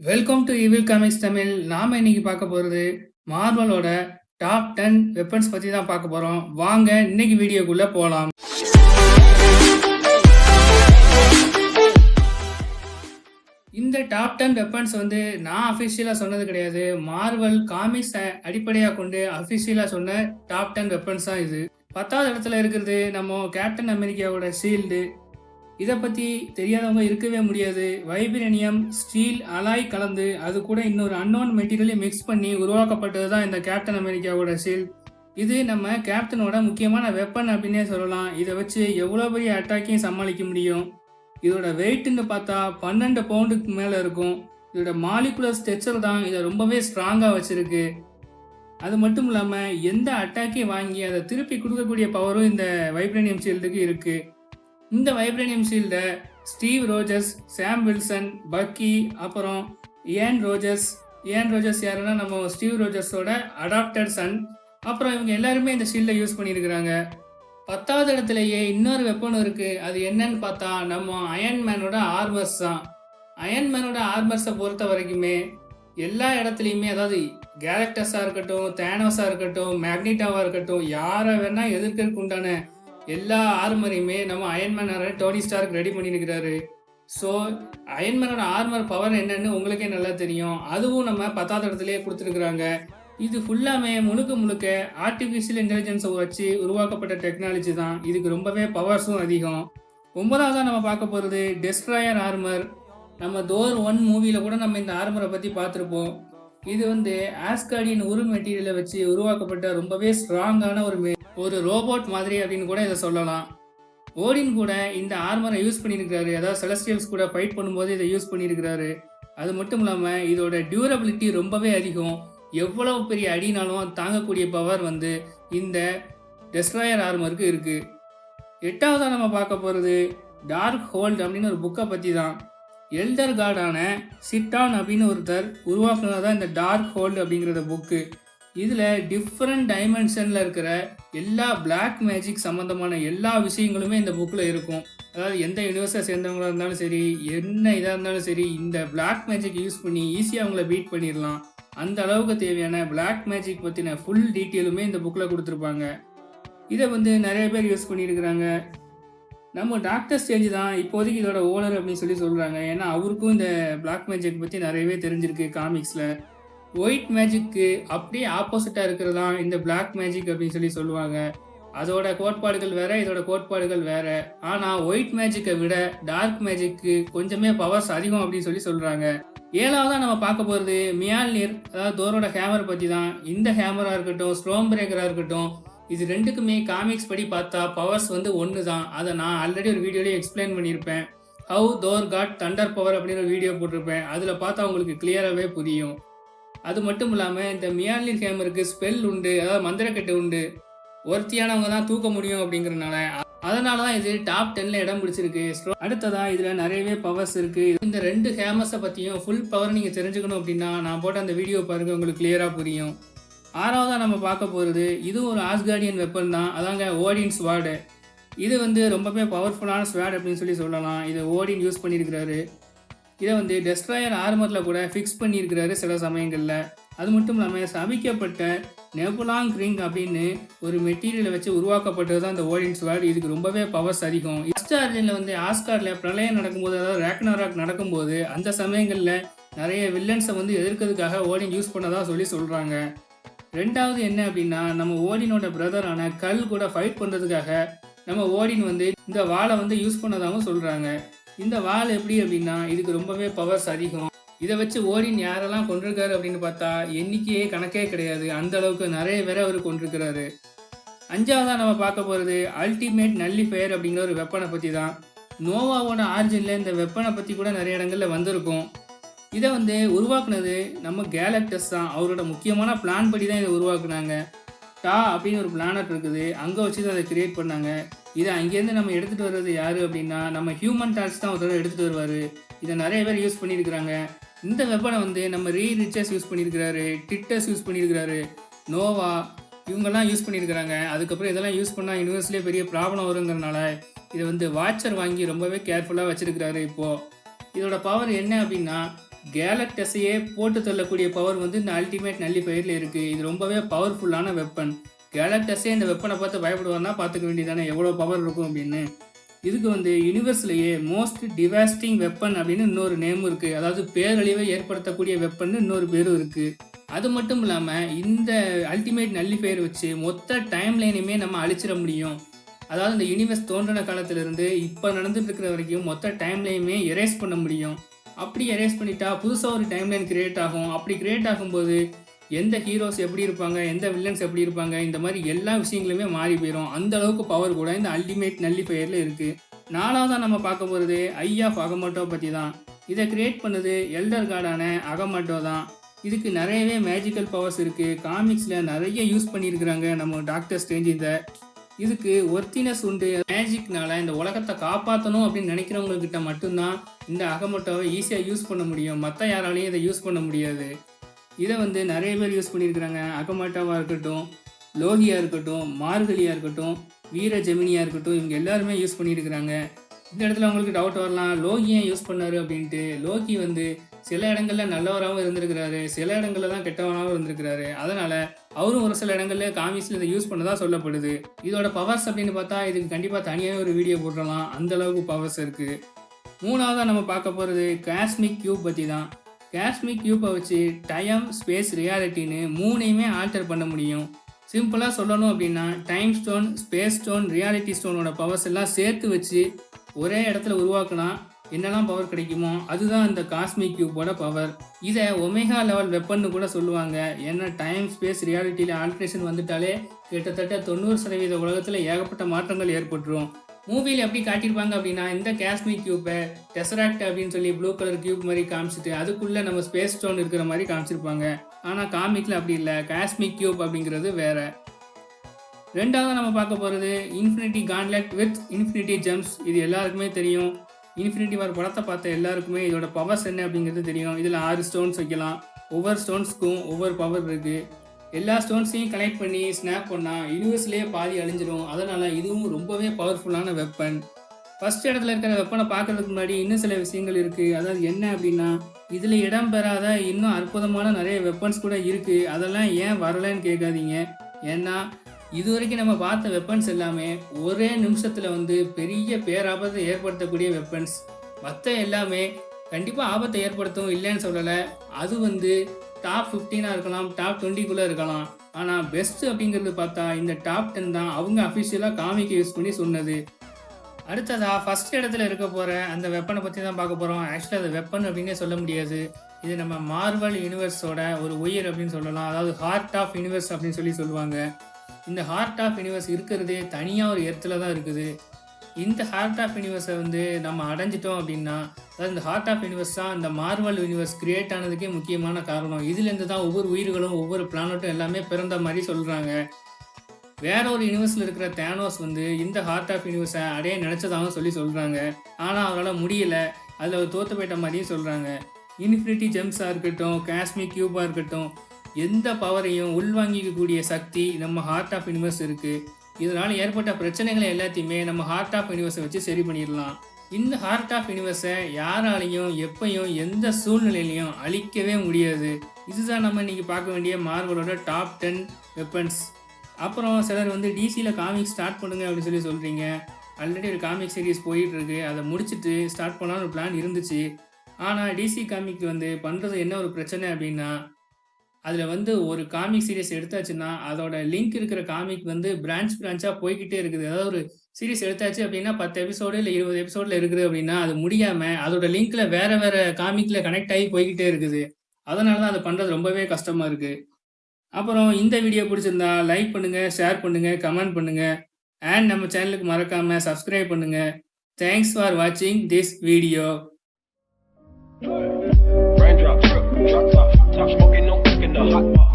Welcome to evil comics Tamil. நாம இன்னைக்கு பார்க்க போறது மார்வலோட டாப் 10 வெப்பன்ஸ் பத்தி தான் பார்க்க போறோம். வாங்க இன்னைக்கு வீடியோக்குள்ள போலாம். இந்த டாப் 10 வெப்பன்ஸ் நான் அஃபிஷியலா சொன்னது கிடையாது. மார்வல் காமிக்ஸ் அடிப்படையாக கொண்டு அஃபிஷியலா சொன்ன டாப் 10 வெப்பன்ஸ் தான் இது. 10வது இடத்துல இருக்கிறது நம்ம கேப்டன் அமெரிக்காவோட ஷீல்டு. இதை பற்றி தெரியாதவங்க இருக்கவே முடியாது. வைப்ரேனியம், ஸ்டீல், அலாய் கலந்து அது கூட இன்னொரு அன்னோன் மெட்டீரியலை மிக்ஸ் பண்ணி உருவாக்கப்பட்டது தான் இந்த கேப்டன் அமெரிக்காவோட ஷீல்ட். இது நம்ம கேப்டனோட முக்கியமான வெப்பன் அப்படின்னே சொல்லலாம். இதை வச்சு எவ்வளோ பெரிய அட்டாக்கையும் சமாளிக்க முடியும். இதோட வெயிட்னு பார்த்தா 12 பவுண்டுக்கு மேலே இருக்கும். இதோட மாலிகுலர் ஸ்ட்ரக்சர் தான் இதை ரொம்பவே ஸ்ட்ராங்காக வச்சுருக்கு. அது மட்டும் இல்லாமல் எந்த அட்டாக்கையும் வாங்கி அதை திருப்பி கொடுக்கக்கூடிய பவரும் இந்த வைப்ரேனியம் ஷீல்டுக்கு இருக்குது. இந்த வைப்ரேனியம் ஷீல்டை ஸ்டீவ் ரோஜர்ஸ், சாம் வில்சன், பக்கி, அப்புறம் ஏன் ரோஜர்ஸ் யாருன்னா நம்ம ஸ்டீவ் ரோஜர்ஸோட அடாப்டட் சன். அப்புறம் இவங்க எல்லாருமே இந்த ஷீல்டை யூஸ் பண்ணியிருக்கிறாங்க. 10வது இடத்துலயே இன்னொரு வெப்பன் இருக்குது. அது என்னன்னு பார்த்தா நம்ம அயன்மேனோட ஆர்மர்ஸ் தான். அயன்மேனோட ஆர்மர்ஸை பொறுத்த வரைக்குமே எல்லா இடத்துலையுமே, அதாவது கேலக்டஸாக இருக்கட்டும், தேனோஸாக இருக்கட்டும், மேக்னிட்டாவாக இருக்கட்டும், யாரை வேணால் எதிர்க்கிறதுக்கு உண்டான எல்லா ஆர்மரையுமே நம்ம அயன்மேனோட டோனி ஸ்டார்க் ரெடி பண்ணியிருக்கிறாரு. ஸோ அயன்மேனோட ஆர்மர் பவர் என்னன்னு உங்களுக்கே நல்லா தெரியும். அதுவும் நம்ம 10வது இடத்துலேயே கொடுத்துருக்குறாங்க. இது ஃபுல்லாமே முழுக்க ஆர்டிஃபிஷியல் இன்டெலிஜென்ஸை வச்சு உருவாக்கப்பட்ட டெக்னாலஜி தான். இதுக்கு ரொம்பவே பவர்ஸும் அதிகம். 9வதாக நம்ம பார்க்க போகிறது டெஸ்ட்ராயர் ஆர்மர். நம்ம தோர் 1 மூவியில் கூட நம்ம இந்த ஆர்மரை பற்றி பார்த்துருப்போம். இது ஆஸ்கார்டியன் உரு மெட்டீரியலை வச்சு உருவாக்கப்பட்ட ரொம்பவே ஸ்ட்ராங்கான ஒரு ரோபோட் மாதிரி அப்படின்னு கூட இதை சொல்லலாம். ஓடின் கூட இந்த ஆர்மரை யூஸ் பண்ணியிருக்கிறாரு. அதாவது செலஸ்டியல்ஸ் கூட ஃபைட் பண்ணும்போது இதை யூஸ் பண்ணியிருக்கிறாரு. அது மட்டும் இல்லாமல் இதோட டியூரபிலிட்டி ரொம்பவே அதிகம். எவ்வளவு பெரிய அடினாலும் தாங்கக்கூடிய பவர் இந்த டெஸ்ட்ராயர் ஆர்மருக்கு இருக்குது. 8வதாக நம்ம பார்க்க போகிறது டார்க் ஹோல்ட் அப்படின்னு ஒரு புக்கை பற்றி தான். எல்டர் காடான சிட்டான் அப்படின்னு ஒருத்தர் உருவாக்குனதான் இந்த டார்க் ஹோல்டு அப்படிங்கிற புக்கு. இதில் டிஃப்ரெண்ட் டைமென்ஷனில் இருக்கிற எல்லா பிளாக் மேஜிக் சம்மந்தமான எல்லா விஷயங்களுமே இந்த புக்கில் இருக்கும். அதாவது எந்த யூனிவர்ஸை சேர்ந்தவங்களாக இருந்தாலும் சரி, என்ன இதாக இருந்தாலும் சரி, இந்த பிளாக் மேஜிக் யூஸ் பண்ணி ஈஸியாக அவங்கள பீட் பண்ணிடலாம். அந்த அளவுக்கு தேவையான பிளாக் மேஜிக் பற்றின ஃபுல் டீட்டெயிலுமே இந்த புக்கில் கொடுத்துருப்பாங்க. இதை நிறைய பேர் யூஸ் பண்ணியிருக்கிறாங்க. நம்ம டாக்டர் ஸ்டேஜ் தான் இப்போதைக்கு இதோட ஓனர் அப்படின்னு சொல்கிறாங்க. ஏன்னா அவருக்கும் இந்த பிளாக் மேஜிக் பற்றி நிறையவே தெரிஞ்சிருக்கு காமிக்ஸில். ஒயிட் மேஜிக்கு அப்படியே ஆப்போசிட்டாக இருக்கிறது தான் இந்த பிளாக் மேஜிக் அப்படின்னு சொல்லுவாங்க. அதோட கோட்பாடுகள் வேறு, இதோட கோட்பாடுகள் வேறு. ஆனால் ஒயிட் மேஜிக்கை விட டார்க் மேஜிக்கு கொஞ்சமே பவர்ஸ் அதிகம் அப்படின்னு சொல்கிறாங்க. 7வதாக நம்ம பார்க்க போகிறது மியால்னிர், அதாவது தோரோட ஹேமர் பற்றி தான். இந்த ஹேமராக இருக்கட்டும், ஸ்ட்ரோம் பிரேக்கராக இருக்கட்டும், இது ரெண்டுக்குமே காமிக்ஸ் படி பார்த்தா பவர்ஸ் ஒன்று தான். அதை நான் ஆல்ரெடி ஒரு வீடியோலேயே எக்ஸ்பிளைன் பண்ணியிருப்பேன். How Thor got thunder power அப்படின்னு ஒரு வீடியோ போட்டிருப்பேன். அதில் பார்த்தா உங்களுக்கு கிளியராகவே புரியும். அது மட்டும் இல்லாமல் இந்த மியான்லின் ஹேமருக்கு ஸ்பெல் உண்டு, அதாவது மந்திரக்கட்டு உண்டு. ஒருத்தியானவங்க தான் தூக்க முடியும் அப்படிங்கிறனால அதனால தான் இது டாப் 10ல் இடம் பிடிச்சிருக்கு. அடுத்ததான் இதில் நிறையவே பவர்ஸ் இருக்குது. இந்த 2 ஹேமர்ஸை பற்றியும் ஃபுல் பவர் நீங்கள் தெரிஞ்சுக்கணும் அப்படின்னா நான் போட்ட அந்த வீடியோ பாருங்கள், உங்களுக்கு கிளியராக புரியும். 6வதாக நம்ம பார்க்க போகிறது இதுவும் ஒரு ஆஸ்கார்டியன் வெப்பன் தான். அதாங்க ஓடின் ஸ்வாடு. இது ரொம்பவே பவர்ஃபுல்லான ஸ்வாட் அப்படின்னு சொல்லலாம். இதை ஓடின் யூஸ் பண்ணியிருக்கிறாரு. இதை டெஸ்ட்ராயர் ஆர்மரில் கூட ஃபிக்ஸ் பண்ணியிருக்கிறாரு சில சமயங்களில். அது மட்டும் இல்லாமல் சபிக்கப்பட்ட நெபுலாங் ரிங் அப்படின்னு ஒரு மெட்டீரியலை வச்சு உருவாக்கப்பட்டது தான் இந்த ஓடின் ஸ்வாட். இதுக்கு ரொம்பவே பவர்ஸ் அதிகம். ஃபர்ஸ்ட் ஆர்ஜினில் ஆஸ்கார்டில் பிரளயம் நடக்கும்போது, அதாவது ராக்னராக் நடக்கும்போது அந்த சமயங்களில் நிறைய வில்லன்ஸை எதிர்க்கிறதுக்காக ஓடின் யூஸ் பண்ணதான் சொல்கிறாங்க. 2வது என்ன அப்படின்னா, நம்ம ஓடினோட பிரதரான கல் கூட ஃபைட் பண்ணுறதுக்காக நம்ம ஓடின் இந்த வாளை யூஸ் பண்ணதாகவும் சொல்கிறாங்க. இந்த வாள் எப்படி அப்படின்னா இதுக்கு ரொம்பவே பவர்ஸ் அதிகம். இதை வச்சு ஓடின் யாரெல்லாம் கொண்டிருக்காரு அப்படின்னு பார்த்தா எண்ணிக்கையே கணக்கே கிடையாது. அந்த அளவுக்கு நிறைய பேரை அவர் கொண்டிருக்கிறாரு. 5வதாக நம்ம பார்க்க போகிறது அல்டிமேட் நல்லிஃபயர் அப்படிங்கிற ஒரு வெப்பனை பற்றி தான். நோவாவோட ஆர்ஜினில் இந்த வெப்பனை பற்றி கூட நிறைய இடங்களில் வந்திருக்கும். இதை உருவாக்குனது நம்ம கேலக்டஸ் தான். அவரோட முக்கியமான பிளான் படி தான் இதை உருவாக்குனாங்க. டா அப்படின்னு ஒரு பிளானட் இருக்குது, அங்கே வச்சு தான் அதை கிரியேட் பண்ணாங்க. இதை அங்கேருந்து நம்ம எடுத்துகிட்டு வர்றது யார் அப்படின்னா நம்ம ஹியூமன் டார்ச் தான் ஒருத்தர் எடுத்துகிட்டு வருவார். இதை நிறைய பேர் யூஸ் பண்ணியிருக்கிறாங்க. இந்த வெப்பனை நம்ம ரிச்சர்ஸ் யூஸ் பண்ணியிருக்கிறாரு, டிட்டஸ் யூஸ் பண்ணியிருக்கிறாரு, நோவா இவங்கெல்லாம் யூஸ் பண்ணியிருக்கிறாங்க. அதுக்கப்புறம் இதெல்லாம் யூஸ் பண்ணால் யூனிவர்ஸ்லேயே பெரிய ப்ராப்ளம் வருங்கிறனால இதை வாட்சர் வாங்கி ரொம்பவே கேர்ஃபுல்லாக வச்சுருக்கிறாரு. இப்போது இதோட பவர் என்ன அப்படின்னா கேலக்டஸையே போட்டு தள்ளக்கூடிய பவர் வந்து இந்த அல்டிமேட் நல்லிஃபயரில் இருக்குது. இது ரொம்பவே பவர்ஃபுல்லான வெப்பன். கேலக்டஸே இந்த வெப்பனை பார்த்து பயப்படுவார்னா பார்த்துக்க வேண்டியதானே எவ்வளோ பவர் இருக்கும் அப்படின்னு. இதுக்கு வந்து யூனிவர்ஸ்லேயே மோஸ்ட் டிவாஸ்டிங் வெப்பன் அப்படின்னு இன்னொரு நேமும் இருக்குது. அதாவது பேரழிவை ஏற்படுத்தக்கூடிய வெப்பன் இன்னொரு பேரும் இருக்குது. அது மட்டும் இல்லாமல் இந்த அல்டிமேட் நல்லிஃபயர் வச்சு மொத்த டைம் லைனையுமே நம்ம அழிச்சிட முடியும். அதாவது இந்த யூனிவர்ஸ் தோன்றின காலத்திலிருந்து இப்போ நடந்துட்டு இருக்கிற வரைக்கும் மொத்த டைம் லைனுமே எரேஸ் பண்ண முடியும். அப்படி எரேஸ் பண்ணிட்டா புதுசாக ஒரு டைம் லைன் கிரியேட் ஆகும். அப்படி கிரியேட் ஆகும்போது எந்த ஹீரோஸ் எப்படி இருப்பாங்க, எந்த வில்லன்ஸ் எப்படி இருப்பாங்க, இந்த மாதிரி எல்லா விஷயங்களுமே மாறி போயிடும். அந்த அளவுக்கு பவர் கூட இந்த அல்டிமேட் நல்லிஃபயரில் இருக்குது. நாலாவதாக நம்ம பார்க்க போகிறது ஐ ஆஃப் அகமோட்டோ பற்றி தான். இதை கிரியேட் பண்ணது எல்டர் காடான அகமோட்டோ தான். இதுக்கு நிறையவே மேஜிக்கல் பவர்ஸ் இருக்குது. காமிக்ஸில் நிறைய யூஸ் பண்ணியிருக்கிறாங்க நம்ம டாக்டர் ஸ்ட்ரேஞ்ச். இதுக்கு ஒர்த்தினஸ் உண்டு. மேஜிக்னால இந்த உலகத்தை காப்பாற்றணும் அப்படின்னு நினைக்கிறவங்கக்கிட்ட மட்டும்தான் இந்த அகமோட்டோவை ஈஸியாக யூஸ் பண்ண முடியும். மற்ற யாராலையும் இதை யூஸ் பண்ண முடியாது. இதை வந்து நிறைய பேர் யூஸ் பண்ணியிருக்கிறாங்க. அகமோட்டோவாக இருக்கட்டும், லோகியாக இருக்கட்டும், மார்கலியாக இருக்கட்டும், வீர ஜெமினியாக இருக்கட்டும், இவங்க எல்லாருமே யூஸ் பண்ணியிருக்கிறாங்க. இந்த இடத்துல உங்களுக்கு டவுட் வரலாம், லோகி ஏன் யூஸ் பண்ணாரு அப்படின்ட்டு. லோகி வந்து சில இடங்களில் நல்லவராகவும் இருந்திருக்கிறாரு, சில இடங்களில் தான் கெட்டவராகவும் இருந்திருக்கிறாரு. அதனால் அவரும் ஒரு சில இடங்களில் காமிக்ஸில் இதை யூஸ் பண்ணதாக சொல்லப்படுது. இதோட பவர்ஸ் அப்படின்னு பார்த்தா இதுக்கு கண்டிப்பாக தனியாக ஒரு வீடியோ போட்டுடலாம். அந்தளவுக்கு பவர்ஸ் இருக்குது. மூணாவதாக நம்ம பார்க்க போகிறது காஸ்மிக் கியூப் பற்றி தான். காஸ்மிக் கியூப்பை வச்சு டைம், ஸ்பேஸ், ரியாலிட்டின்னு மூணையுமே ஆல்டர் பண்ண முடியும். சிம்பிளாக சொல்லணும் அப்படின்னா time stone, space stone, reality ஸ்டோனோட பவர்ஸ் எல்லாம் சேர்த்து வச்சு ஒரே இடத்துல உருவாக்கினா என்னெல்லாம் பவர் கிடைக்குமோ அதுதான் இந்த காஸ்மிக் கியூப்போட பவர். இதை ஒமேகா லெவல் வெப்பன்னு கூட சொல்லுவாங்க. ஏன்னா டைம், ஸ்பேஸ், ரியாலிட்டியில் ஆல்ட்ரேஷன் வந்துட்டாலே கிட்டத்தட்ட 90% உலகத்தில் ஏகப்பட்ட மாற்றங்கள் ஏற்பட்டுரும். மூவியில் எப்படி காட்டியிருப்பாங்க அப்படின்னா இந்த காஸ்மிக் கியூப்பை டெசராக்ட் அப்படின்னு சொல்லி ப்ளூ கலர் கியூப் மாதிரி காமிச்சிட்டு அதுக்குள்ளே நம்ம ஸ்பேஸ் ஸ்டோன் இருக்கிற மாதிரி காமிச்சிருப்பாங்க. ஆனால் காமிக்கில் அப்படி இல்லை. காஸ்மிக் கியூப் அப்படிங்கிறது வேற. ரெண்டாவது நம்ம பார்க்க போகிறது infinity gauntlet with infinity gems. இது எல்லாருக்குமே தெரியும். இன்ஃபினிட்டி வார் படத்தை பார்த்த எல்லாருக்குமே இதோட பவர்ஸ் என்ன அப்படிங்கிறது தெரியும். இதில் 6 ஸ்டோன்ஸ் வைக்கலாம். ஒவ்வொரு ஸ்டோன்ஸ்க்கும் ஒவ்வொரு பவர் இருக்குது. எல்லா ஸ்டோன்ஸையும் கனெக்ட் பண்ணி ஸ்னாப் பண்ணால் யூனிவர்ஸ்லேயே பாதி அழிஞ்சிடும். அதனால் இதுவும் ரொம்பவே பவர்ஃபுல்லான வெப்பன். ஃபர்ஸ்ட் இடத்துல இருக்கிற வெப்பனை பார்க்கறதுக்கு முன்னாடி இன்னும் சில விஷயங்கள் இருக்குது. அதாவது என்ன அப்படின்னா இதில் இடம் பெறாத இன்னும் அற்புதமான நிறைய வெப்பன்ஸ் கூட இருக்குது. அதெல்லாம் ஏன் வரலைன்னு கேட்காதீங்க. ஏன்னா இது வரைக்கும் நம்ம பார்த்த வெப்பன்ஸ் எல்லாமே ஒரே நிமிஷத்தில் வந்து பெரிய பேராபத்தை ஏற்படுத்தக்கூடிய வெப்பன்ஸ். மற்ற எல்லாமே கண்டிப்பாக ஆபத்தை ஏற்படுத்தும், இல்லைன்னு சொல்லலை. அது வந்து டாப் 15 இருக்கலாம், டாப் 20 இருக்கலாம். ஆனால் பெஸ்ட்டு அப்படிங்கிறது பார்த்தா இந்த டாப் 10 தான் அவங்க அஃபிஷியலாக காமிக்க யூஸ் பண்ணி சொன்னது. அடுத்ததாக ஃபஸ்ட் இடத்துல இருக்க போகிற அந்த வெப்பனை பற்றி தான் பார்க்க போகிறோம். ஆக்சுவலாக அது வெப்பன் அப்படின்னே சொல்ல முடியாது. இது நம்ம மார்வல் யூனிவர்ஸோட ஒரு உயிர் அப்படின்னு சொல்லலாம். அதாவது ஹார்ட் ஆஃப் யூனிவர்ஸ் அப்படின்னு சொல்லுவாங்க. இந்த ஹார்ட் ஆஃப் யூனிவர்ஸ் இருக்கிறதே தனியாக ஒரு இடத்துல தான் இருக்குது. இந்த ஹார்ட் ஆஃப் யூனிவர்ஸை வந்து நம்ம அடைஞ்சிட்டோம் அப்படின்னா, அதாவது இந்த ஹார்ட் ஆஃப் யூனிவர்ஸ் தான் இந்த மார்வல் யூனிவர்ஸ் கிரியேட் ஆனதுக்கே முக்கியமான காரணம். இதுலேருந்து தான் ஒவ்வொரு உயிர்களும் ஒவ்வொரு பிளானட்டும் எல்லாமே பிறந்த மாதிரி சொல்கிறாங்க. வேற ஒரு யூனிவர்ஸில் இருக்கிற தேனோஸ் வந்து இந்த ஹார்ட் ஆஃப் யூனிவர்ஸை அடைய நினச்சதாகவும் சொல்கிறாங்க. ஆனால் அவரால் முடியல, அதில் அவர் தோற்று போயிட்ட மாதிரியும் சொல்கிறாங்க. இன்ஃபினிட்டி ஜெம்ஸாக இருக்கட்டும், காஸ்மிக் கியூபாக இருக்கட்டும், எந்த பவரையும் உள்வாங்கிக்கக்கூடிய சக்தி நம்ம ஹார்ட் ஆஃப் யூனிவர்ஸ் இருக்குது. இதனால் ஏற்பட்ட பிரச்சனைகளை எல்லாத்தையுமே நம்ம ஹார்ட் ஆஃப் யூனிவர்ஸை வச்சு சரி பண்ணிடலாம். இந்த ஹார்ட் ஆஃப் யூனிவர்ஸை யாராலையும் எப்பையும் எந்த சூழ்நிலையிலையும் அழிக்கவே முடியாது. இதுதான் நம்ம இன்றைக்கி பார்க்க வேண்டிய மார்வலோட டாப் 10 வெப்பன்ஸ். அப்புறம் சிலர் வந்து டிசியில் காமிக் ஸ்டார்ட் பண்ணுங்க அப்படின்னு சொல்கிறீங்க. ஆல்ரெடி ஒரு காமிக் சீரீஸ் போயிட்டுருக்கு. அதை முடிச்சுட்டு ஸ்டார்ட் பண்ணாலும் ஒரு பிளான் இருந்துச்சு. ஆனால் டிசி காமிக் வந்து பண்ணுறது என்ன ஒரு பிரச்சனை அப்படின்னா, அதில் வந்து ஒரு காமிக் சீரீஸ் எடுத்தாச்சுன்னா அதோட லிங்க் இருக்கிற காமிக் வந்து பிரான்ச்சாக போய்கிட்டே இருக்குது. அதாவது ஒரு சீரீஸ் எடுத்தாச்சு அப்படின்னா 10 எபிசோடு இல்லை 20 எபிசோடில் இருக்குது அப்படின்னா அது முடியாமல் அதோட லிங்க்கில் வேறு காமிக்கில் கனெக்ட் ஆகி போய்கிட்டே இருக்குது. அதனால தான் அதை பண்ணுறது ரொம்பவே கஷ்டமாக இருக்குது. அப்புறம் இந்த வீடியோ பிடிச்சிருந்தா லைக் பண்ணுங்கள், ஷேர் பண்ணுங்கள், கமெண்ட் பண்ணுங்கள். அண்ட் நம்ம சேனலுக்கு மறக்காமல் சப்ஸ்கிரைப் பண்ணுங்கள். தேங்க்ஸ் ஃபார் வாட்சிங் this video. Top smoking, no cooking the hot pot.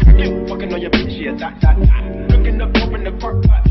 Fucking on your bitch, yeah, that. Cooking up, open the park pot.